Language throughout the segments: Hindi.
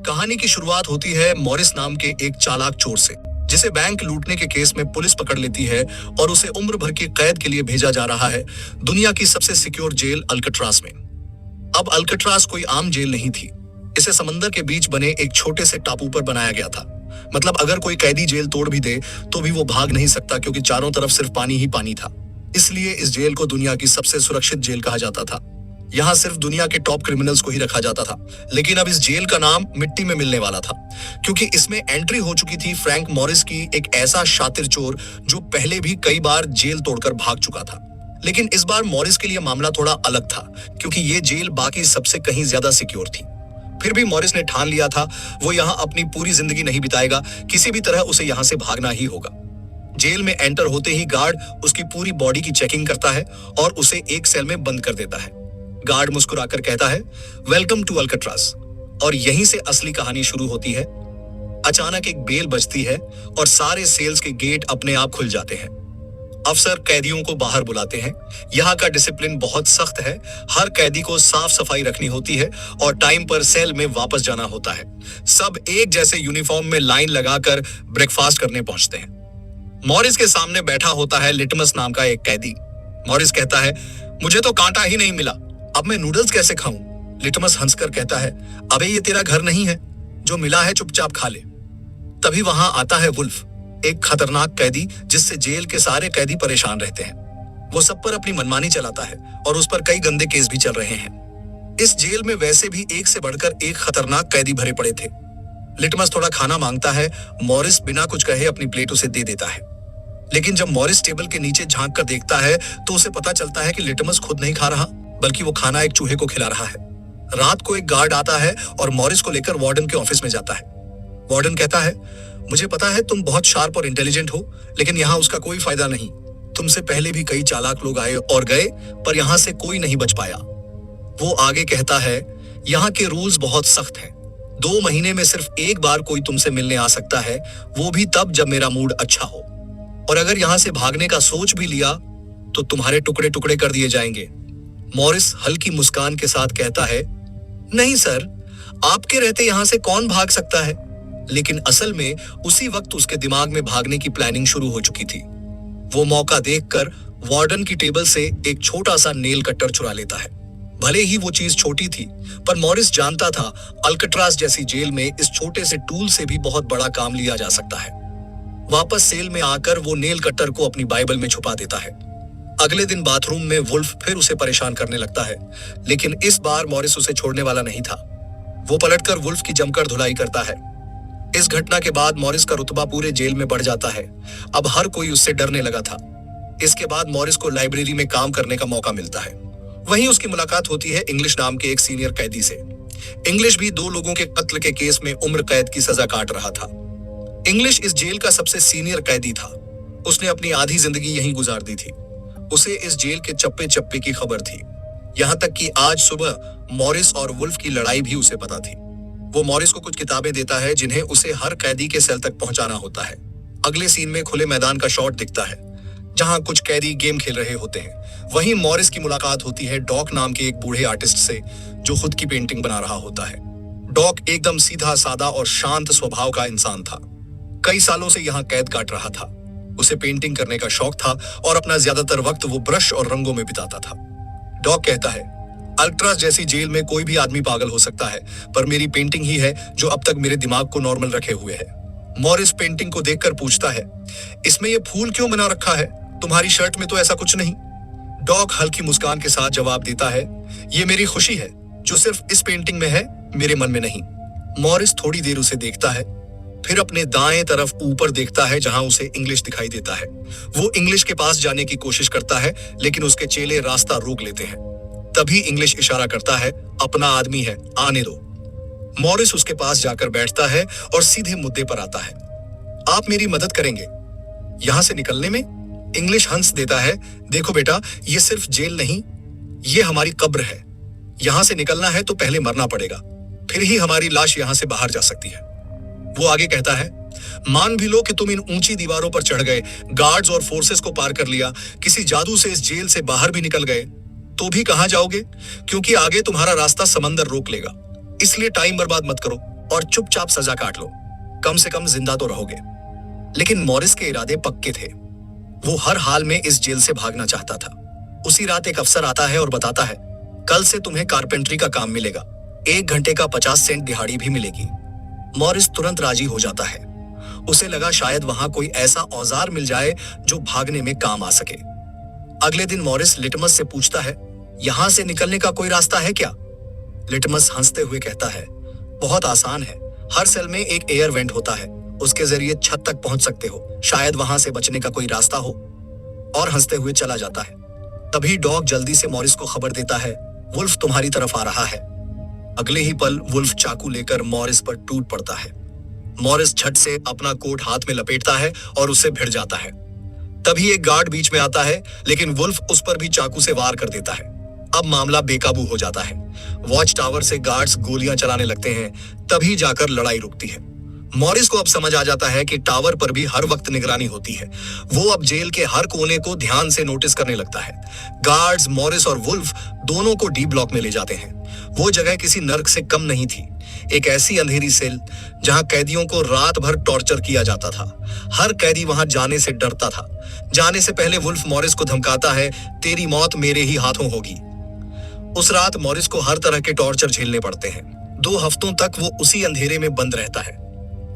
कहानी की शुरुआत होती है मॉरिस नाम के एक चालाक चोर से, जिसे बैंक लूटने के केस में पुलिस पकड़ लेती है और उसे उम्र भर की कैद के लिए भेजा जा रहा है दुनिया की सबसे सिक्योर जेल अल्काट्राज में। अब अल्काट्राज कोई आम जेल नहीं थी। इसे समंदर के बीच बने एक छोटे से टापू पर बनाया गया था। मतलब अगर कोई कैदी जेल तोड़ भी दे तो भी वो भाग नहीं सकता, क्योंकि चारों तरफ सिर्फ पानी ही पानी था। इसलिए इस जेल को दुनिया की सबसे सुरक्षित जेल कहा जाता था। यहाँ सिर्फ दुनिया के टॉप क्रिमिनल्स को ही रखा जाता था। लेकिन अब इस जेल का नाम मिट्टी में मिलने वाला था, क्योंकि इसमें एंट्री हो चुकी थी फ्रैंक मॉरिस की, एक ऐसा शातिर चोर जो पहले भी कई बार जेल तोड़कर भाग चुका था। लेकिन इस बार मॉरिस के लिए मामला थोड़ा अलग था, क्योंकि ये जेल बाकी सबसे कहीं ज्यादा सिक्योर थी। फिर भी मॉरिस ने ठान लिया था वो यहाँ अपनी पूरी जिंदगी नहीं बिताएगा, किसी भी तरह उसे यहाँ से भागना ही होगा। जेल में एंटर होते ही गार्ड उसकी पूरी बॉडी की चेकिंग करता है और उसे एक सेल में बंद कर देता है। गार्ड मुस्कुराकर कहता है, वेलकम टू अल्काट्राज। और यहीं से असली कहानी शुरू होती है। अचानक एक बेल बजती है और सारे सेल्स के गेट अपने आप खुल जाते हैं। अफसर कैदियों को बाहर बुलाते हैं। यहाँ का डिसिप्लिन बहुत सख्त है। हर कैदी को साफ सफाई रखनी होती है और टाइम पर सेल में वापस जाना होता है। सब एक जैसे यूनिफॉर्म में लाइन लगाकर ब्रेकफास्ट करने पहुंचते हैं। मॉरिस के सामने बैठा होता है लिटमस नाम का एक कैदी। मॉरिस कहता है, मुझे तो कांटा ही नहीं मिला, अब मैं नूडल्स कैसे खाऊं? लिटमस हंसकर कहता है, अबे ये तेरा घर नहीं है, जो मिला है चुपचाप खा ले। तभी वहां आता है वुल्फ, एक खतरनाक कैदी जिससे जेल के सारे कैदी परेशान रहते हैं। वो सब पर अपनी मनमानी चलाता है और उस पर कई गंदे केस भी चल रहे हैं। इस जेल में वैसे भी एक से बढ़कर एक खतरनाक कैदी भरे पड़े थे। लिटमस थोड़ा खाना मांगता है। मॉरिस बिना कुछ कहे अपनी प्लेट उसे दे देता है। लेकिन जब मॉरिस टेबल के नीचे झांक कर देखता है तो उसे पता चलता है कि लिटमस खुद नहीं खा रहा, बल्कि वो खाना एक चूहे को खिला रहा है। रात को एक गार्ड आता है और मॉरिस को लेकर वार्डन के ऑफिस में जाता है। वार्डन कहता है, मुझे पता है तुम बहुत शार्प और इंटेलिजेंट हो, लेकिन यहाँ उसका कोई फायदा नहीं। तुमसे पहले भी कई चालाक लोग आए और गए, पर यहाँ से कोई नहीं बच पाया। वो आगे कहता है, यहाँ के रूल्स बहुत सख्त हैं। 2 महीने में सिर्फ एक बार कोई तुमसे मिलने आ सकता है, वो भी तब जब मेरा मूड अच्छा हो। और अगर यहाँ से भागने का सोच भी लिया तो तुम्हारे टुकड़े टुकड़े कर दिए जाएंगे। मॉरिस हल्की मुस्कान के साथ कहता है, नहीं सर, आपके रहते यहाँ से कौन भाग सकता है? लेकिन असल में उसी वक्त उसके दिमाग में भागने की प्लानिंग शुरू हो चुकी थी। वो मौका देखकर वार्डन की टेबल से एक छोटा सा नेल कटर चुरा लेता है। भले ही वो चीज छोटी थी, पर मॉरिस जानता था अल्काट्राज जैसी जेल में इस छोटे से टूल से भी बहुत बड़ा काम लिया जा सकता है। वापस सेल में आकर वो नेल कटर को अपनी बाइबल में छुपा देता है। अगले दिन बाथरूम में वुल्फ फिर उसे परेशान करने लगता है, लेकिन इस बार मॉरिस उसे छोड़ने वाला नहीं था। वो पलटकर वुल्फ की जमकर धुलाई करता है। इस घटना के बाद मॉरिस का रुतबा पूरे जेल में बढ़ जाता है। अब हर कोई उससे डरने लगा था। इसके बाद मॉरिस को लाइब्रेरी में काम करने का मौका मिलता है। वहीं उसकी मुलाकात होती है इंग्लिश नाम के एक सीनियर कैदी से। इंग्लिश भी 2 लोगों के कत्ल के केस में उम्र कैद की सजा काट रहा था। इंग्लिश इस जेल का सबसे सीनियर कैदी था। उसने अपनी आधी जिंदगी यहीं गुजार दी थी। उसे इस जेल के चप्पे चप्पे की खबर थी। यहाँ तक कि आज सुबह मॉरिस और वुल्फ की लड़ाई भी उसे पता थी। वो मॉरिस को कुछ किताबें देता है जिन्हें उसे हर कैदी के सेल तक पहुंचाना होता है। अगले सीन में खुले मैदान का शॉट दिखता है, जहां कुछ कैदी गेम खेल रहे होते हैं। वहीं मॉरिस की मुलाकात होती है डॉक नाम के एक बूढ़े आर्टिस्ट से, जो खुद की पेंटिंग बना रहा होता है। डॉक एकदम सीधा सादा और शांत स्वभाव का इंसान था। कई सालों से यहाँ कैद काट रहा था। उसे पेंटिंग करने का शौक था और अपना ज्यादातर वक्त वो ब्रश और रंगों में बिताता था। डॉक कहता है, अल्काट्राज जैसी जेल में कोई भी आदमी पागल हो सकता है, पर मेरी पेंटिंग ही है जो अब तक मेरे दिमाग को नॉर्मल रखे हुए है। मॉरिस पेंटिंग को देखकर पूछता है, इसमें ये फूल क्यों बना रखा है? तुम्हारी शर्ट में तो ऐसा कुछ नहीं। डॉक हल्की मुस्कान के साथ जवाब देता है, ये मेरी खुशी है जो सिर्फ इस पेंटिंग में है, मेरे मन में नहीं। मॉरिस थोड़ी देर उसे देखता है, फिर अपने दाएं तरफ ऊपर देखता है जहां उसे इंग्लिश दिखाई देता है। वो इंग्लिश के पास जाने की कोशिश करता है, लेकिन उसके चेले रास्ता रोक लेते हैं। तभी इंग्लिश इशारा करता है, अपना आदमी है, आने दो। मॉरिस उसके पास जाकर बैठता है और सीधे मुद्दे पर आता है, आप मेरी मदद करेंगे यहां से निकलने में? इंग्लिश हंस देता है, देखो बेटा, ये सिर्फ जेल नहीं, ये हमारी कब्र है। यहां से निकलना है तो पहले मरना पड़ेगा, फिर ही हमारी लाश यहां से बाहर जा सकती है। वो आगे कहता है, मान भी लो कि तुम इन ऊंची दीवारों पर चढ़ गए, गार्ड्स और फोर्सेस को पार कर लिया, किसी जादू से इस जेल से बाहर भी निकल गए, तो भी कहां जाओगे? क्योंकि आगे तुम्हारा रास्ता समंदर रोक लेगा। इसलिए टाइम बर्बाद मत करो, और चुपचाप सजा काट लो, कम से कम जिंदा तो रहोगे। लेकिन मॉरिस के इरादे पक्के थे। वो हर हाल में इस जेल से भागना चाहता था। उसी रात एक अफसर आता है और बताता है, कल से तुम्हें कारपेंटरी का काम मिलेगा, 1 घंटे का 50 सेंट दिहाड़ी भी मिलेगी। मॉरिस तुरंत राजी हो जाता है। उसे लगा शायद वहां कोई ऐसा औजार मिल जाए जो भागने में काम आ सके। अगले दिन मॉरिस लिटमस से पूछता है, यहां से निकलने का कोई रास्ता है क्या? लिटमस हंसते हुए कहता है, बहुत आसान है। हर सेल में एक एयर वेंट होता है, उसके जरिए छत तक पहुंच सकते हो, शायद वहां से बचने का कोई रास्ता हो। और हंसते हुए चला जाता है। तभी डॉग जल्दी से मॉरिस को खबर देता है, वुल्फ तुम्हारी तरफ आ रहा है। अगले ही पल वुल्फ चाकू लेकर मॉरिस पर टूट पड़ता है। मॉरिस झट से अपना कोट हाथ में लपेटता है और उससे भिड़ जाता है। तभी एक गार्ड बीच में आता है, लेकिन वुल्फ उस पर भी चाकू से वार कर देता है। अब मामला बेकाबू हो जाता है। वॉच टावर से गार्ड्स गोलियां चलाने लगते हैं। तभी जाकर लड़ाई रुकती है। मॉरिस को अब समझ आ जाता है कि टावर पर भी हर वक्त निगरानी होती है। वो अब जेल के हर कोने को ध्यान से नोटिस करने लगता है। गार्ड्स मॉरिस और वुल्फ दोनों को डी ब्लॉक में ले जाते हैं। वो जगह किसी नर्क से कम नहीं थी। एक ऐसी अंधेरी सेल जहां कैदियों को रात भर टॉर्चर किया जाता था। हर कैदी वहां जाने से डरता था। जाने से पहले वुल्फ मॉरिस को धमकाता है, तेरी मौत मेरे ही हाथों होगी। उस रात मॉरिस को हर तरह के टॉर्चर झेलने पड़ते हैं। 2 हफ्तों तक वो उसी अंधेरे में बंद रहता है।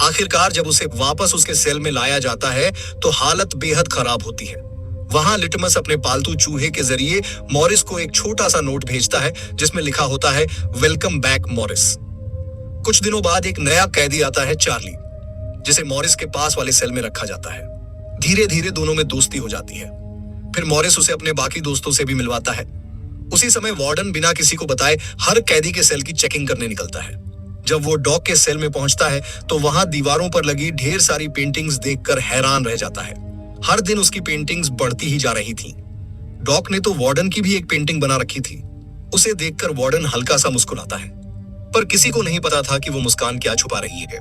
आखिरकार जब उसे वापस उसके सेल में लाया जाता है तो हालत बेहद खराब होती है। वहां लिटमस अपने पालतू चूहे के जरिए मॉरिस को एक छोटा सा नोट भेजता है जिसमें लिखा होता है, वेलकम बैक मॉरिस। कुछ दिनों बाद एक नया कैदी आता है, चार्ली, जिसे मॉरिस के पास वाले सेल में रखा जाता है। धीरे धीरे दोनों में दोस्ती हो जाती है। फिर मॉरिस उसे अपने बाकी दोस्तों से भी मिलवाता है। उसी समय वार्डन बिना किसी को बताए हर कैदी के सेल की चेकिंग करने निकलता है। जब वो डॉग के सेल में पहुंचता है तो वहां दीवारों पर लगी ढेर सारी पेंटिंग्स देखकर हैरान रह जाता है। हर दिन उसकी पेंटिंग्स बढ़ती ही जा रही थी। डॉग ने तो वार्डन की भी एक पेंटिंग बना रखी थी। उसे देखकर वार्डन हल्का सा मुस्कुराता है, पर किसी को नहीं पता था कि वो मुस्कान क्या छुपा रही है।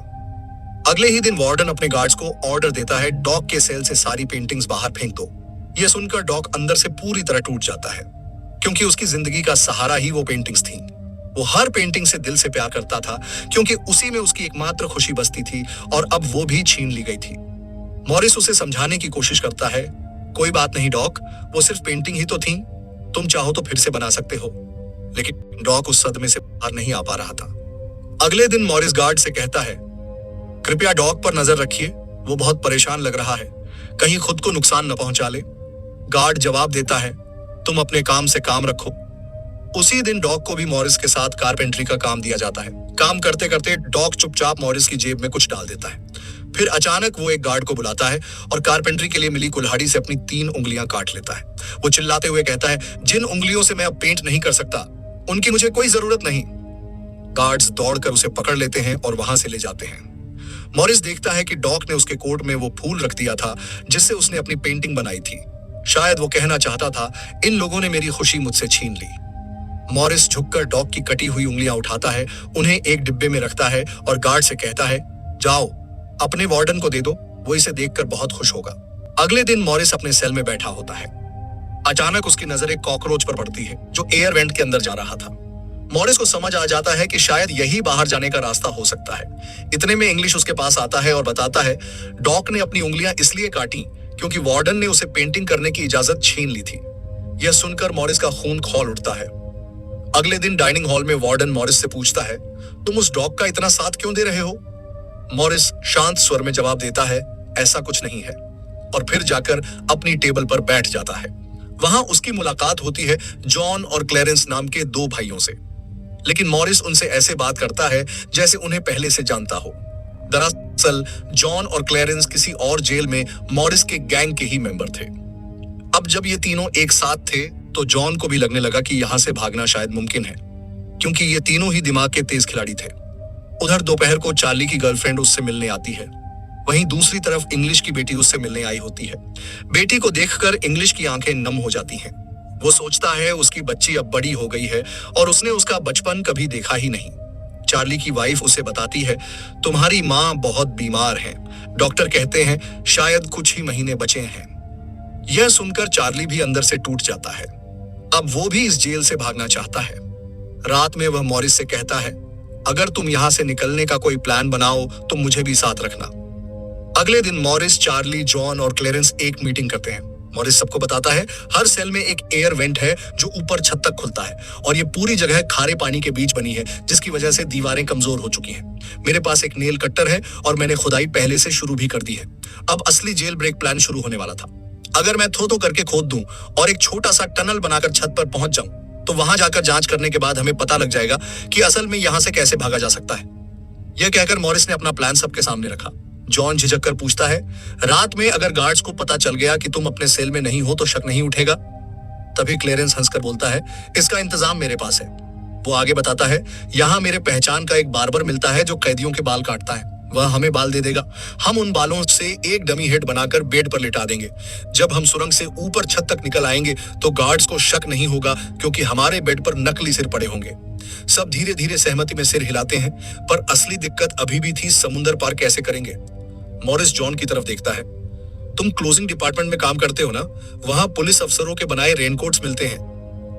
अगले ही दिन वार्डन अपने गार्ड्स को ऑर्डर देता है, डॉग के सेल से सारी पेंटिंग्स बाहर फेंक दो। यह सुनकर डॉग अंदर से पूरी तरह टूट जाता है, क्योंकि उसकी जिंदगी का सहारा ही वो पेंटिंग्स थी। वो हर पेंटिंग से दिल से प्यार करता था, क्योंकि उसी में उसकी एकमात्र खुशी बसती थी, और अब वो भी छीन ली गई थी। मॉरिस उसे समझाने की कोशिश करता है, कोई बात नहीं डॉग, वो सिर्फ पेंटिंग ही तो थी, तुम चाहो तो फिर से बना सकते हो। लेकिन डॉग उस सदमे से बाहर नहीं आ पा रहा था। अगले दिन मॉरिस गार्ड से कहता है, कृपया डॉग पर नजर रखिए, वो बहुत परेशान लग रहा है, कहीं खुद को नुकसान न पहुंचा ले। गार्ड जवाब देता है, तुम अपने काम से काम रखो। उसी दिन डॉग को भी मॉरिस के साथ कारपेंटरी का काम दिया जाता है। काम करते करते डॉग चुपचाप मॉरिस की जेब में कुछ डाल देता है। फिर अचानक वो एक गार्ड को बुलाता है और कारपेंटरी के लिए मिली कुल्हाड़ी से अपनी 3 उंगलियां काट लेता है। वो चिल्लाते हुए कहता है, जिन उंगलियों से मैं अब पेंट नहीं कर सकता, उनकी मुझे कोई जरूरत नहीं। गार्ड्स दौड़कर उसे पकड़ लेते हैं और वहां से ले जाते हैं। मॉरिस देखता है कि डॉग ने उसके कोट में वो फूल रख दिया था जिससे उसने अपनी पेंटिंग बनाई थी। शायद वो कहना चाहता था, इन लोगों ने मेरी खुशी मुझसे छीन ली। मॉरिस झुककर डॉग की कटी हुई उंगलियां उठाता है, उन्हें एक डिब्बे में रखता है और गार्ड से कहता है, जाओ अपने वार्डन को दे दो, वो इसे देखकर बहुत खुश होगा। अगले दिन मॉरिस अपने सेल में बैठा होता है। अचानक उसकी नजर एक कॉकरोच पर पड़ती है जो एयर वेंट के अंदर जा रहा था। मॉरिस को समझ आ जाता है कि शायद यही बाहर जाने का रास्ता हो सकता है। इतने में इंग्लिश उसके पास आता है और बताता है, डॉग ने अपनी उंगलियां इसलिए काटी क्योंकि वार्डन ने उसे पेंटिंग करने की इजाजत छीन ली थी। यह सुनकर मॉरिस का खून खौल उठता है। अगले दिन डाइनिंग हॉल में वार्डन मॉरिस से पूछता है, तुम उस डॉग का इतना साथ क्यों दे रहे हो? मॉरिस शांत स्वर में जवाब देता है, ऐसा कुछ नहीं है, और फिर जाकर अपनी टेबल पर बैठ जाता है। वहां उसकी मुलाकात होती है जॉन और क्लेरेंस नाम के 2 भाइयों से। लेकिन मॉरिस उनसे ऐसे बात करता है जैसे उन्हें पहले से जानता हो। दरअसल जॉन और क्लेरेंस किसी और जेल में मॉरिस के गैंग के ही मेंबर थे। अब जब ये तीनों एक साथ थे तो जॉन को भी लगने लगा कि यहां से भागना शायद मुमकिन है, क्योंकि ये तीनों ही दिमाग के तेज खिलाड़ी थे। उधर दोपहर को चार्ली की गर्लफ्रेंड उससे मिलने आती है, वहीं दूसरी तरफ इंग्लिश की बेटी उससे मिलने आई होती है। बेटी को देखकर इंग्लिश की आंखें नम हो जाती हैं। वो सोचता है उसकी बच्ची अब बड़ी हो गई है और उसने उसका बचपन कभी देखा ही नहीं। चार्ली की वाइफ उसे बताती है, तुम्हारी माँ बहुत बीमार है, डॉक्टर कहते हैं शायद कुछ ही महीने बचे हैं। यह सुनकर चार्ली भी अंदर से टूट जाता है। अब वो भी इस जेल से भागना चाहता है। रात में वह मॉरिस से कहता है, अगर तुम यहाँ से निकलने का कोई प्लान बनाओ तो मुझे भी साथ रखना। अगले दिन मॉरिस, चार्ली, जॉन और क्लेरेंस एक मीटिंग करते हैं। मॉरिस सबको बताता है हर सेल में एक एयर वेंट है जो ऊपर छत तक खुलता है और ये पूरी जगह खारे पानी के बीच बनी है जिसकी वजह से दीवारें कमजोर हो चुकी हैं। मेरे पास एक नेल कट्टर है और मैंने खुदाई पहले से शुरू भी कर दी है। अब असली जेल ब्रेक प्लान शुरू होने वाला था। अगर मैं थो करके खोद दूं और एक छोटा सा टनल बनाकर छत पर पहुंच जाऊं तो वहां जाकर जांच करने के बाद हमें पता लग जाएगा कि असल में यहां से कैसे भागा जा सकता है। यह कहकर मॉरिस ने अपना प्लान सबके सामने रखा। जॉन झिझक कर पूछता है, रात में अगर गार्ड्स को पता चल गया कि तुम अपने सेल में नहीं हो तो शक नहीं उठेगा? तभी क्लेरेंस हंसकर बोलता है, इसका इंतजाम मेरे पास है। वो आगे बताता है, यहाँ मेरे पहचान का एक बार्बर मिलता है जो कैदियों के बाल काटता है। वह हमें बाल दे देगा। हम उन बालों से एक डमी हेड बनाकर बेड पर लिटा देंगे। जब हम सुरंग से ऊपर छत तक निकल आएंगे तो गार्ड्स को शक नहीं होगा क्योंकि हमारे बेड पर नकली सिर पड़े होंगे। सब धीरे धीरे सहमति में सिर हिलाते हैं, पर असली दिक्कत अभी भी थी, समुंदर पार कैसे करेंगे। मॉरिस जॉन की तरफ देखता है, तुम क्लोजिंग डिपार्टमेंट में काम करते हो ना, वहां पुलिस अफसरों के बनाए रेनकोट्स मिलते हैं।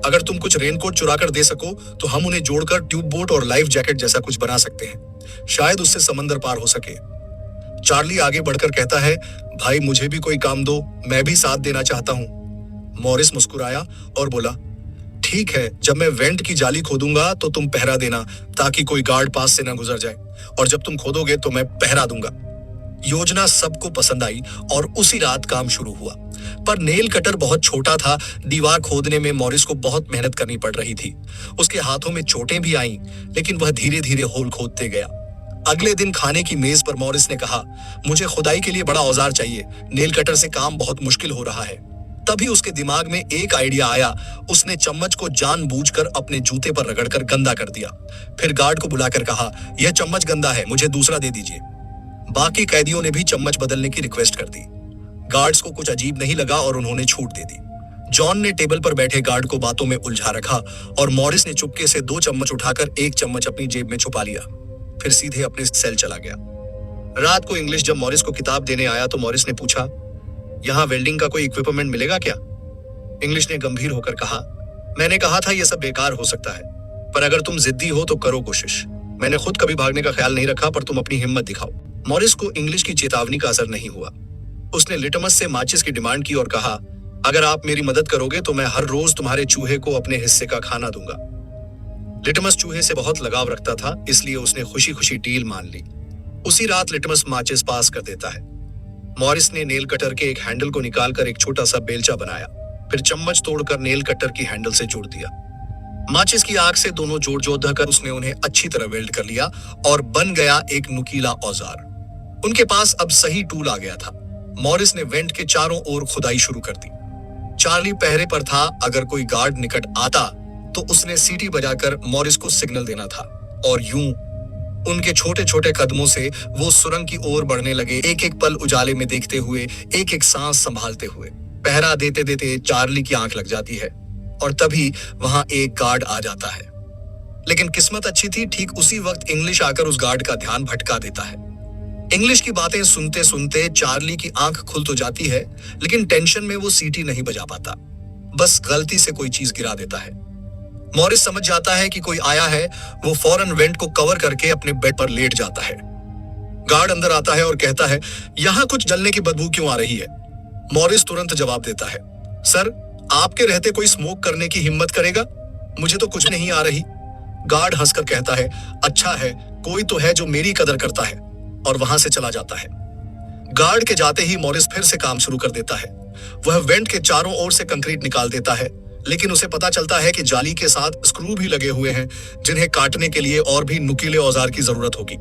अगर तुम कुछ रेनकोट चुरा कर दे सको तो हम उन्हें जोड़कर ट्यूब बोट और लाइफ जैकेट जैसा कुछ बना सकते हैं। शायद उससे समंदर पार हो सके। चार्ली आगे बढ़कर कहता है, भाई मुझे भी कोई काम दो, मैं भी साथ देना चाहता हूं। मॉरिस मुस्कुराया और बोला, ठीक है, जब मैं वेंट की जाली खोदूंगा तो तुम पहरा देना ताकि कोई गार्ड पास से ना गुजर जाए, और जब तुम खोदोगे तो मैं पहरा दूंगा। योजना सबको पसंद आई और उसी रात काम शुरू हुआ। पर नेल कटर बहुत छोटा था। दीवार खोदने में मॉरिस को बहुत मेहनत करनी पड़ रही थी। उसके हाथों में चोटें भी आईं, लेकिन वह धीरे धीरे होल खोदते गया। अगले दिन खाने की मेज पर मॉरिस ने कहा, मुझे खुदाई के लिए बड़ा औजार चाहिए, नेल कटर से काम बहुत मुश्किल हो रहा है। तभी उसके दिमाग में एक आइडिया आया। उसने चम्मच को जानबूझकर अपने जूते पर रगड़कर गंदा कर दिया। फिर गार्ड को बुलाकर कहा, यह चम्मच गंदा है, मुझे दूसरा दे दीजिए। बाकी कैदियों ने भी चम्मच बदलने की रिक्वेस्ट कर दी। गार्ड्स को कुछ अजीब नहीं लगा और उन्होंने छूट दे दी। जॉन ने टेबल पर बैठे गार्ड को बातों में उलझा रखा और मॉरिस ने चुपके से 2 चम्मच उठाकर एक चम्मच अपनी जेब में छुपा लिया। फिर सीधे अपने सेल चला गया। रात को इंग्लिश जब मॉरिस को किताब देने आया तो मॉरिस ने पूछा, यहाँ वेल्डिंग का कोई इक्विपमेंट मिलेगा क्या? इंग्लिश ने गंभीर होकर कहा, मैंने कहा था यह सब बेकार हो सकता है, पर अगर तुम जिद्दी हो तो करो कोशिश। मैंने खुद कभी भागने का ख्याल नहीं रखा, पर तुम अपनी हिम्मत दिखाओ। मॉरिस को इंग्लिश की चेतावनी का असर नहीं हुआ। उसने लिटमस से माचिस की डिमांड की और कहा, अगर आप मेरी मदद करोगे तो मैं हर रोज तुम्हारे चूहे को अपने हिस्से का खाना दूंगा। लिटमस चूहे से बहुत लगाव रखता था, इसलिए उसने खुशी खुशी डील मान ली। उसी रात लिटमस माचिस पास कर देता है। मॉरिस ने नेल कटर के एक हैंडल को निकालकर एक छोटा सा बेलचा बनाया, फिर चम्मच तोड़कर नेल कटर की हैंडल से जोड़ दिया। माचिस की आग से दोनों जोड़ कर उसने उन्हें अच्छी तरह वेल्ड कर लिया और बन गया एक नुकीला औजार। उनके पास अब सही टूल आ गया था। मॉरिस ने वेंट के चारों ओर खुदाई शुरू कर दी। चार्ली पहरे पर था। अगर कोई गार्ड निकट आता तो उसने सीटी बजाकर मॉरिस को सिग्नल देना था, और यूं उनके छोटे छोटे कदमों से वो सुरंग की ओर बढ़ने लगे, एक एक पल उजाले में देखते हुए, एक एक सांस संभालते हुए। पहरा देते देते चार्ली की आंख लग जाती है और तभी वहां एक गार्ड आ जाता है। लेकिन किस्मत अच्छी थी, ठीक उसी वक्त इंग्लिश आकर उस गार्ड का ध्यान भटका देता है। इंग्लिश की बातें सुनते सुनते चार्ली की आंख खुल तो जाती है, लेकिन टेंशन में वो सीटी नहीं बजा पाता, बस गलती से कोई चीज गिरा देता है। मॉरिस समझ जाता है कि कोई आया है। वो फौरन वेंट को कवर करके अपने बेड पर लेट जाता है। गार्ड अंदर आता है और कहता है, यहाँ कुछ जलने की बदबू क्यों आ रही है? मॉरिस तुरंत जवाब देता है, सर, आपके रहते कोई स्मोक करने की हिम्मत करेगा? मुझे तो कुछ नहीं आ रही। गार्ड हंसकर कहता है, अच्छा है, कोई तो है जो मेरी कदर करता है, और वहां से चला जाता है। गार्ड के जाते ही मॉरिस फिर से काम शुरू कर देता है। वह वेंट के चारों ओर से कंक्रीट निकाल देता है, लेकिन उसे पता चलता है कि जाली के साथ स्क्रू भी लगे हुए हैं, जिन्हें काटने के लिए और भी नुकीले औजार की जरूरत होगी।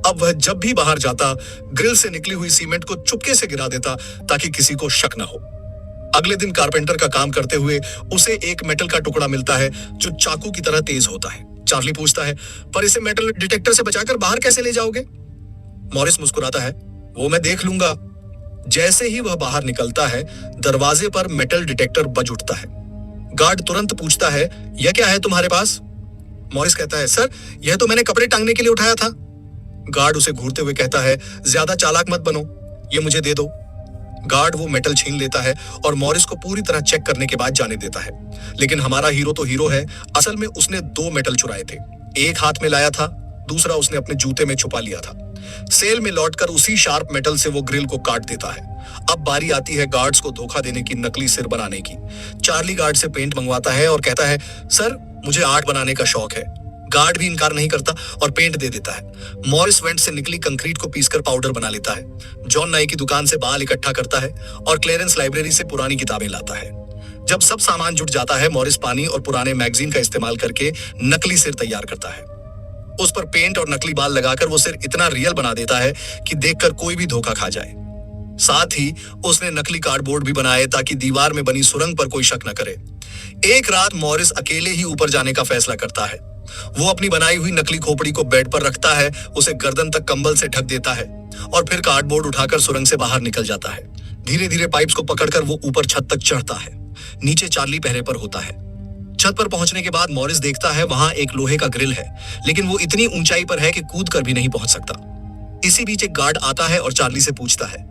अब वह जब भी बाहर जाता, ग्रिल से निकली हुई सीमेंट को चुपके से गिरा देता ताकि किसी को शक न हो। अगले दिन कारपेंटर का काम करते हुए उसे एक मेटल का टुकड़ा मिलता है जो चाकू की तरह तेज होता है। चार्ली पूछता है, पर इसे मेटल डिटेक्टर से बचाकर बाहर कैसे ले जाओगे? मॉरिस मुस्कुराता है, वो मैं देख लूंगा। जैसे ही वह बाहर निकलता है, दरवाजे पर मेटल डिटेक्टर बज उठता है। गार्ड तुरंत पूछता है, यह क्या है तुम्हारे पास? मॉरिस कहता है, सर, यह तो मैंने कपड़े टांगने के लिए उठाया था। गार्ड उसे घूरते हुए कहता है, ज्यादा चालाक मत बनो, ये मुझे दे दो। गार्ड वो मेटल छीन लेता है और मॉरिस को पूरी तरह चेक करने के बाद जाने देता है। लेकिन हमारा हीरो तो हीरो है, असल में उसने 2 मेटल चुराए थे। एक हाथ में लाया था, दूसरा उसने अपने जूते में छुपा लिया था। सेल में लौटकर उसी शार्प मेटल से वो ग्रिल को काट देता है। अब बारी आती है गार्ड्स को धोखा देने की, नकली सिर बनाने की। चार्ली गार्ड से पेंट मंगवाता है और कहता है, सर मुझे आर्ट बनाने का शौक है। गार्ड भी इनकार नहीं करता और पेंट दे देता है। मॉरिस वेंट से निकली कंक्रीट को पीसकर पाउडर बना लेता है। जॉन नाई की दुकान से बाल इकट्ठा करता है और क्लेरेंस लाइब्रेरी से पुरानी किताबें लाता है। जब सब सामान जुट जाता है, मॉरिस पानी और पुराने मैगजीन का इस्तेमाल करके नकली सिर तैयार करता है। उस पर पेंट और नकली बाल लगाकर वो सिर इतना रियल बना देता है कि देखकर कोई भी धोखा खा जाए। साथ ही उसने नकली कार्डबोर्ड भी बनाए ताकि दीवार में बनी सुरंग पर कोई शक न करे। एक रात मॉरिस अकेले ही ऊपर जाने का फैसला करता है। वो अपनी बनाई हुई नकली खोपड़ी को बेड पर रखता है, उसे गर्दन तक कंबल से ढक देता है और फिर कार्डबोर्ड उठाकर सुरंग से बाहर निकल जाता है। धीरे धीरे पाइप्स को पकड़कर वो ऊपर छत तक चढ़ता है। नीचे चार्ली पहरे पर होता है। छत पर पहुंचने के बाद मॉरिस देखता है वहां एक लोहे का ग्रिल है, लेकिन वो इतनी ऊंचाई पर है कि कूद कर भी नहीं पहुंच सकता। इसी बीच एक गार्ड आता है और चार्ली से पूछता है,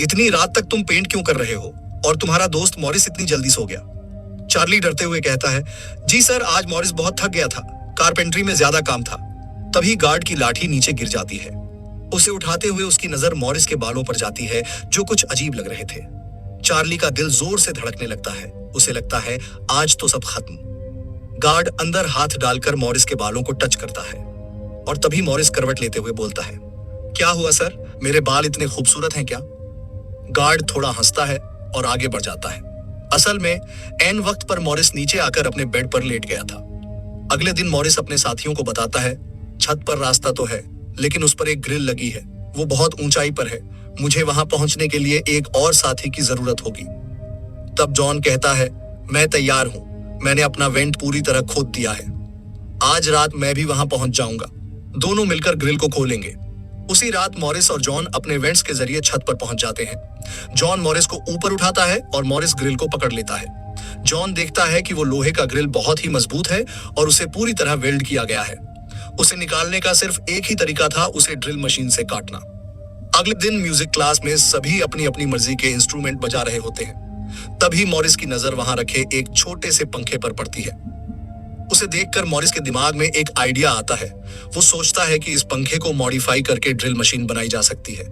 इतनी रात तक तुम पेंट क्यों कर रहे हो और तुम्हारा दोस्त मॉरिस इतनी जल्दी सो गया? चार्ली डरते हुए कहता है, जी सर, आज मॉरिस बहुत थक गया था, कारपेंट्री में ज्यादा काम था। तभी गार्ड की लाठी नीचे गिर जाती है। उसे उठाते हुए उसकी नजर मॉरिस के बालों पर जाती है जो कुछ अजीब लग रहे थे। चार्ली का दिल जोर से धड़कने लगता है। उसे लगता है आज तो सब खत्म। गार्ड अंदर हाथ डालकर मॉरिस के बालों को टच करता है और तभी मॉरिस करवट लेते हुए बोलता है, क्या हुआ सर, मेरे बाल इतने खूबसूरत हैं क्या? गार्ड थोड़ा हंसता है और आगे बढ़ जाता है। असल में एन वक्त पर मॉरिस नीचे आकर अपने बेड पर लेट गया था। अगले दिन मॉरिस अपने साथियों को बताता है, छत पर रास्ता तो है लेकिन उस पर एक ग्रिल लगी है, वो बहुत ऊंचाई पर है, मुझे वहां पहुंचने के लिए एक और साथी की जरूरत होगी। तब जॉन कहता है, मैं तैयार हूं, मैंने अपना वेंट पूरी तरह खोद दिया है, आज रात मैं भी वहां पहुंच जाऊंगा, दोनों मिलकर ग्रिल को खोलेंगे। उसी रात मॉरिस और जॉन अपने वेंट्स के जरिए छत पर पहुंच जाते हैं। जॉन मॉरिस को ऊपर उठाता है और मॉरिस ग्रिल को पकड़ लेता है। जॉन देखता है कि वो लोहे का ग्रिल बहुत ही मजबूत है और उसे पूरी तरह वेल्ड किया गया है। उसे निकालने का सिर्फ एक ही तरीका था, उसे ड्रिल मशीन से काटना। अगले दिन म्यूजिक क्लास में सभी अपनी अपनी मर्जी के इंस्ट्रूमेंट बजा रहे होते हैं। तभी मॉरिस की नजर वहां रखे एक छोटे से पंखे पर पड़ती है। उसे देखकर मॉरिस के दिमाग में एक आइडिया आता है। वो सोचता है कि इस पंखे को मॉडिफाई करके ड्रिल मशीन बनाई जा सकती है।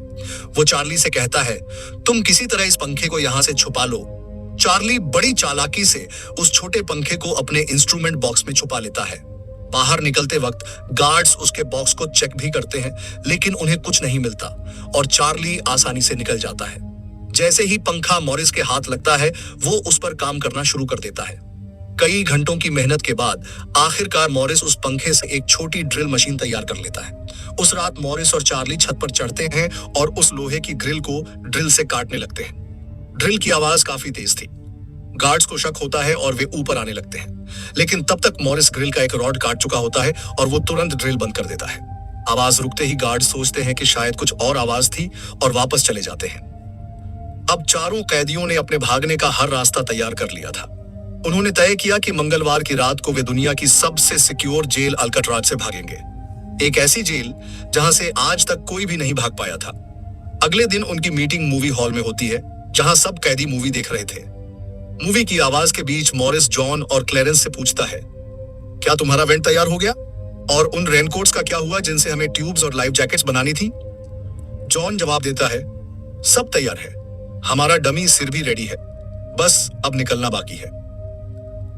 वो चार्ली से कहता है, तुम किसी तरह इस पंखे को यहां से छुपा लो। चार्ली बड़ी चालाकी से उस छोटे पंखे को अपने इंस्ट्रूमेंट बॉक्स में छुपा लेता है। बाहर निकलते वक्त गार्ड्स उसके बॉक्स को चेक भी करते हैं, लेकिन उन्हें कुछ नहीं मिलता और चार्ली आसानी से निकल जाता है। जैसे ही पंखा मॉरिस के हाथ लगता है, वो उस पर काम करना शुरू कर देता है। कई घंटों की मेहनत के बाद आखिरकार मॉरिस उस पंखे से एक छोटी ड्रिल मशीन तैयार कर लेता है। उस रात मॉरिस और चार्ली छत पर चढ़ते हैं और उस लोहे की ग्रिल को ड्रिल से काटने लगते हैं। ड्रिल की आवाज काफी तेज थी। गार्ड्स को शक होता है और वे ऊपर आने लगते हैं, लेकिन तब तक मॉरिस ग्रिल का एक रॉड काट चुका होता है और वो तुरंत ड्रिल बंद कर देता है। आवाज रुकते ही गार्ड्स सोचते हैं कि शायद कुछ और आवाज थी और वापस चले जाते हैं। अब चारों कैदियों ने अपने भागने का हर रास्ता तैयार कर लिया था। उन्होंने तय किया कि मंगलवार की रात को वे दुनिया की सबसे सिक्योर जेल अल्काट्राज से भागेंगे, एक ऐसी जेल जहां से आज तक कोई भी नहीं भाग पाया था। अगले दिन उनकी मीटिंग मूवी हॉल में होती है, जहां सब कैदी मूवी देख रहे थे। मूवी की आवाज के बीच मॉरिस जॉन और क्लेरेंस से पूछता है, क्या तुम्हारा वेंट तैयार हो गया? और उन रेनकोट्स का क्या हुआ जिनसे हमें ट्यूब्स और लाइफ जैकेट्स बनानी थी? जॉन जवाब देता है, सब तैयार है, हमारा डमी सिर भी रेडी है, बस अब निकलना बाकी है।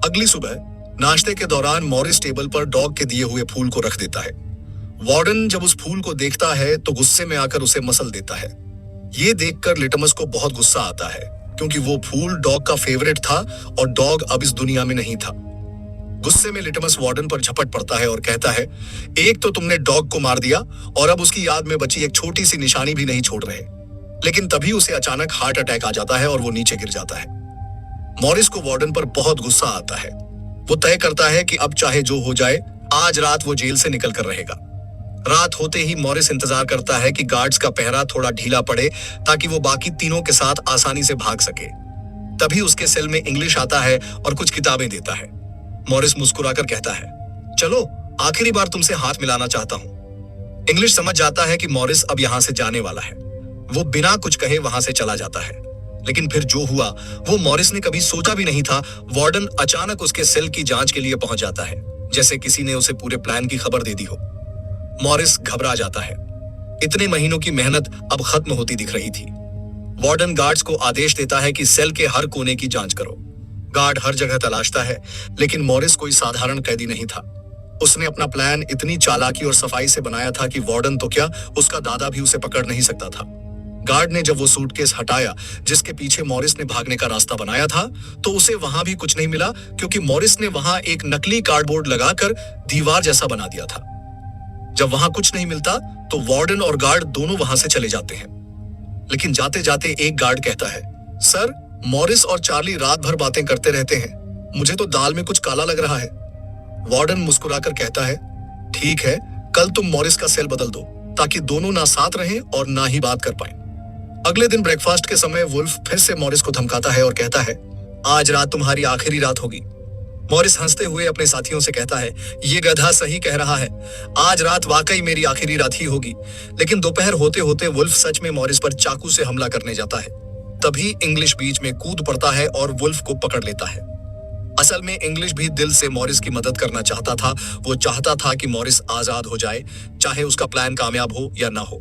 अगली सुबह नाश्ते के दौरान मॉरिस टेबल पर डॉग के दिए हुए फूल को रख देता है। वार्डन जब उस फूल को देखता है तो गुस्से में आकर उसे मसल देता है। ये देखकर लिटमस को बहुत गुस्सा आता है, क्योंकि वो फूल डॉग का फेवरेट था और डॉग अब इस दुनिया में नहीं था। गुस्से में लिटमस वार्डन पर झपट पड़ता है और कहता है, एक तो तुमने डॉग को मार दिया और अब उसकी याद में बची एक छोटी सी निशानी भी नहीं छोड़ रहे। लेकिन तभी उसे अचानक हार्ट अटैक आ जाता है और वो नीचे गिर जाता है। मॉरिस को वार्डन पर बहुत गुस्सा आता है। वो तय करता है कि अब चाहे जो हो जाए, आज रात वो जेल से निकल कर रहेगा। रात होते ही मॉरिस इंतजार करता है कि गार्ड्स का पहरा थोड़ा ढीला पड़े ताकि वो बाकी तीनों के साथ आसानी से भाग सके। तभी उसके सेल में इंग्लिश आता है और कुछ किताबें देता है। मॉरिस मुस्कुराकर कहता है, चलो आखिरी बार तुमसे हाथ मिलाना चाहता हूँ। इंग्लिश समझ जाता है कि मॉरिस अब यहाँ से जाने वाला है। वो बिना कुछ कहे वहां से चला जाता है। लेकिन फिर जो हुआ वो मॉरिस ने कभी सोचा भी नहीं था। वार्डन अचानक उसके सेल की जांच के लिए पहुंच जाता है, जैसे किसी ने उसे पूरे प्लान की खबर दे दी हो। मॉरिस घबरा जाता है। इतने महीनों की मेहनत अब खत्म होती दिख रही थी। वार्डन गार्ड्स को आदेश देता है कि सेल के हर कोने की जांच करो। गार्ड हर जगह तलाशता है, लेकिन मॉरिस कोई साधारण कैदी नहीं था। उसने अपना प्लान इतनी चालाकी और सफाई से बनाया था कि वार्डन तो क्या, उसका दादा भी उसे पकड़ नहीं सकता था। गार्ड ने जब वो सूटकेस हटाया जिसके पीछे मॉरिस ने भागने का रास्ता बनाया था, तो उसे वहां भी कुछ नहीं मिला, क्योंकि मॉरिस ने वहां एक नकली कार्डबोर्ड लगाकर दीवार जैसा बना दिया था। जब वहां कुछ नहीं मिलता तो वार्डन और गार्ड दोनों वहां से चले जाते हैं। लेकिन जाते जाते एक गार्ड कहता है, सर, मॉरिस और चार्ली रात भर बातें करते रहते हैं, मुझे तो दाल में कुछ काला लग रहा है। वार्डन मुस्कुराकर कहता है, ठीक है, कल तुम मॉरिस का सेल बदल दो, ताकि दोनों ना साथ रहें और ना ही बात कर पाएं। अगले दिन ब्रेकफास्ट के समय वुल्फ फिर से मॉरिस को धमकाता है और कहता है, आज रात तुम्हारी आखिरी रात होगी। मॉरिस हंसते हुए अपने साथियों से कहता है, ये गधा सही कह रहा है, आज रात वाकई मेरी आखिरी रात ही होगी। लेकिन दोपहर होते होते वुल्फ सच में मॉरिस पर चाकू से हमला करने जाता है। तभी इंग्लिश बीच में कूद पड़ता है और वुल्फ को पकड़ लेता है। असल में इंग्लिश भी दिल से मॉरिस की मदद करना चाहता था। वो चाहता था कि मॉरिस आजाद हो जाए, चाहे उसका प्लान कामयाब हो या ना हो।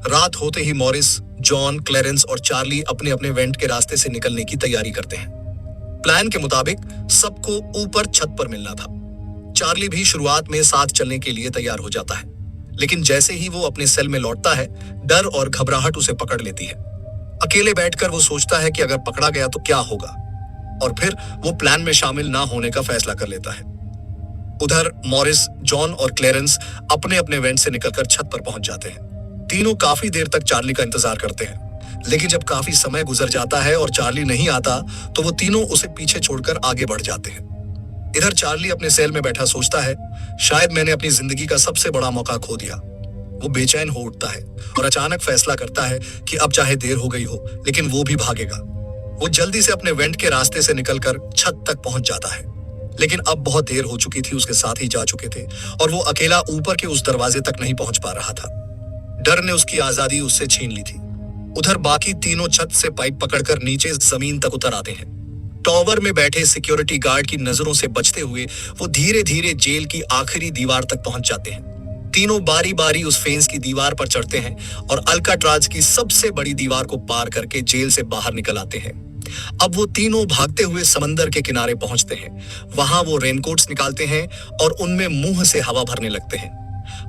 रात होते ही मॉरिस, जॉन, क्लेरेंस और चार्ली अपने अपने वेंट के रास्ते से निकलने की तैयारी करते हैं। प्लान के मुताबिक सबको ऊपर छत पर मिलना था। चार्ली भी शुरुआत में साथ चलने के लिए तैयार हो जाता है, लेकिन जैसे ही वो अपने सेल में लौटता है, डर और घबराहट उसे पकड़ लेती है। अकेले बैठकर वो सोचता है कि अगर पकड़ा गया तो क्या होगा, और फिर वो प्लान में शामिल ना होने का फैसला कर लेता है। उधर मॉरिस, जॉन और क्लेरेंस अपने अपने वेंट से निकलकर छत पर पहुंच जाते हैं। तीनों काफी देर तक चार्ली का इंतजार करते हैं, लेकिन जब काफी समय गुजर जाता है और चार्ली नहीं आता, तो वो तीनों उसे पीछे छोड़कर आगे बढ़ जाते हैं। इधर चार्ली अपने सेल में बैठा सोचता है, शायद मैंने अपनी जिंदगी का सबसे बड़ा मौका खो दिया। वो बेचैन हो उठता है और अचानक फैसला करता है कि अब चाहे देर हो गई हो, लेकिन वो भी भागेगा। वो जल्दी से अपने वेंट के रास्ते से निकलकर छत तक पहुंच जाता है, लेकिन अब बहुत देर हो चुकी थी। उसके साथ ही जा चुके थे और वो अकेला ऊपर के उस दरवाजे तक नहीं पहुंच पा रहा था। डर ने उसकी आजादी उससे छीन ली थी। उधर बाकी तीनों छत से पाइप पकड़कर नीचे जमीन तक उतर आते हैं। टॉवर में बैठे सिक्योरिटी गार्ड की नजरों से बचते हुए वो धीरे धीरे जेल की आखिरी दीवार तक पहुंच जाते हैं। तीनों बारी बारी उस फेंस की दीवार पर चढ़ते हैं और अल्काट्राज की सबसे बड़ी दीवार को पार करके जेल से बाहर निकल आते हैं। अब वो तीनों भागते हुए समंदर के किनारे पहुंचते हैं। वहां वो रेनकोट्स निकालते हैं और उनमें मुंह से हवा भरने लगते हैं।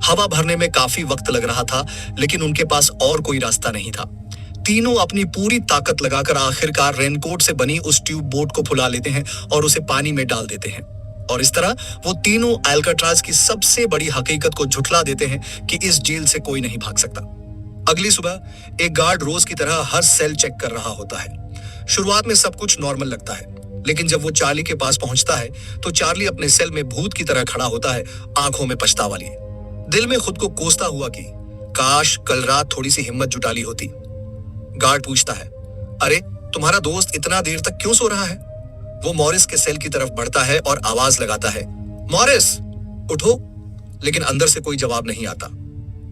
हवा भरने में काफी वक्त लग रहा था, लेकिन उनके पास और कोई रास्ता नहीं था। तीनों अपनी पूरी ताकत लगाकर आखिरकार रेनकोट से बनी उस ट्यूब बोट को फुला लेते हैं और उसे पानी में डाल देते हैं। और इस तरह वो तीनों अल्काट्राज की सबसे बड़ी हकीकत को झुठला देते हैं कि इस जेल से कोई नहीं भाग सकता। अगली सुबह एक गार्ड रोज की तरह हर सेल चेक कर रहा होता है। शुरुआत में सब कुछ नॉर्मल लगता है, लेकिन जब वो चार्ली के पास पहुंचता है तो चार्ली अपने सेल में भूत की तरह खड़ा होता है, आंखों में पछतावा लिए। दिल में खुद को कोसता हुआ कि काश कल रात थोड़ी सी हिम्मत जुटा ली होती। गार्ड पूछता है, अरे तुम्हारा दोस्त इतना देर तक क्यों सो रहा है? वो मॉरिस के सेल की तरफ बढ़ता है और आवाज लगाता है, मॉरिस उठो, लेकिन अंदर से कोई जवाब नहीं आता।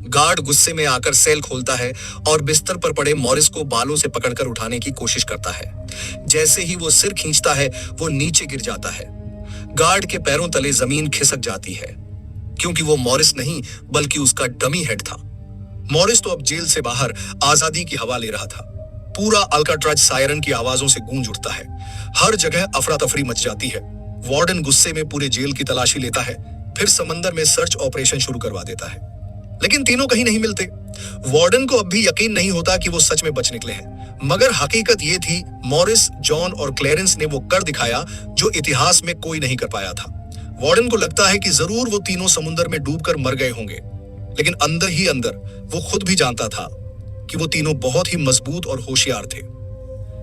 गार्ड गुस्से में आकर सेल खोलता है और बिस्तर पर पड़े मॉरिस को बालों से पकड़कर उठाने की कोशिश करता है। जैसे ही वो सिर खींचता है वो नीचे गिर जाता है। गार्ड के पैरों तले जमीन खिसक जाती है, क्योंकि वो मॉरिस नहीं बल्कि उसका डमी हेड था। मॉरिस तो अब जेल से बाहर आजादी की हवा ले रहा था। पूरा अल्काट्राज सायरन की आवाजों से गूंज उठता है। हर जगह अफरा तफरी मच जाती है। वार्डन गुस्से में पूरे जेल की तलाशी लेता है, फिर समंदर में सर्च ऑपरेशन शुरू करवा देता है, लेकिन तीनों कहीं नहीं मिलते। वार्डन को अब भी यकीन नहीं होता कि वो सच में बच निकले हैं, मगर हकीकत ये थी, मॉरिस, जॉन और क्लेरेंस ने वो कर दिखाया जो इतिहास में कोई नहीं कर पाया था। वार्डन को लगता है कि जरूर वो तीनों समुद्र में डूबकर मर गए होंगे, लेकिन अंदर ही अंदर वो खुद भी जानता था कि वो तीनों बहुत ही मजबूत और होशियार थे।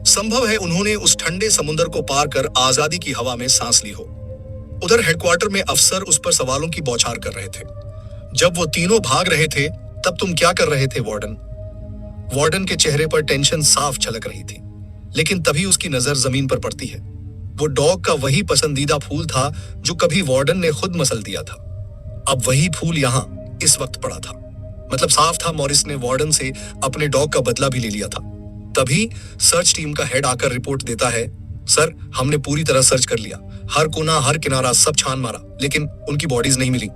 संभव है उन्होंने उस ठंडे समुद्र को पार कर आजादी की हवा में सांस ली हो। उधर हेडक्वार्टर में अफसर उस पर सवालों की बौछार कर रहे थे। जब वो तीनों भाग रहे थे तब तुम क्या कर रहे थे वार्डन? वार्डन के चेहरे पर टेंशन साफ झलक रही थी, लेकिन तभी उसकी नजर जमीन पर पड़ती है। वो डॉग का वही पसंदीदा फूल था जो कभी वार्डन ने खुद मसल दिया था। अब वही फूल यहाँ इस वक्त पड़ा था। मतलब साफ था मॉरिस ने वार्डन से अपने डॉग का बदला भी ले लिया था। तभी सर्च टीम का हेड आकर रिपोर्ट देता है, सर हमने पूरी तरह सर्च कर लिया, हर कोना हर किनारा सब छान मारा, लेकिन उनकी बॉडीज नहीं मिली।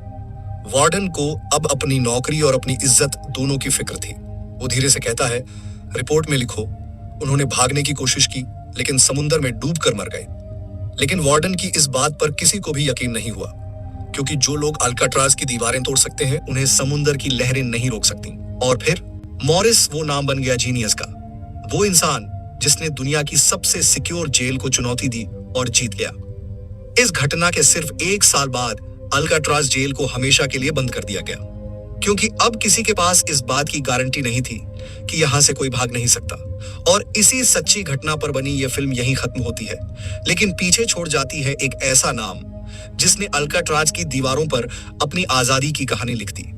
वार्डन को अब अपनी नौकरी और अपनी इज्जत दोनों की फिक्र थी। वो धीरे से कहता है, रिपोर्ट में लिखो, उन्होंने भागने की कोशिश की लेकिन समुंदर में डूबकर मर गए। लेकिन वार्डन की इस बात पर किसी को भी यकीन नहीं हुआ, क्योंकि जो लोग अल्काट्राज की दीवारें तोड़ सकते हैं उन्हें समुंदर की लहरें नहीं रोक सकती। और फिर मॉरिस वो नाम बन गया जीनियस का, वो इंसान जिसने दुनिया की सबसे सिक्योर जेल को चुनौती दी और जीत गया। इस घटना के सिर्फ 1 साल बाद अल्काट्राज जेल को हमेशा के लिए बंद कर दिया गया, क्योंकि अब किसी के पास इस बात की गारंटी नहीं थी कि यहां से कोई भाग नहीं सकता। और इसी सच्ची घटना पर बनी यह फिल्म यहीं खत्म होती है, लेकिन पीछे छोड़ जाती है एक ऐसा नाम जिसने अल्काट्राज की दीवारों पर अपनी आजादी की कहानी लिख दी।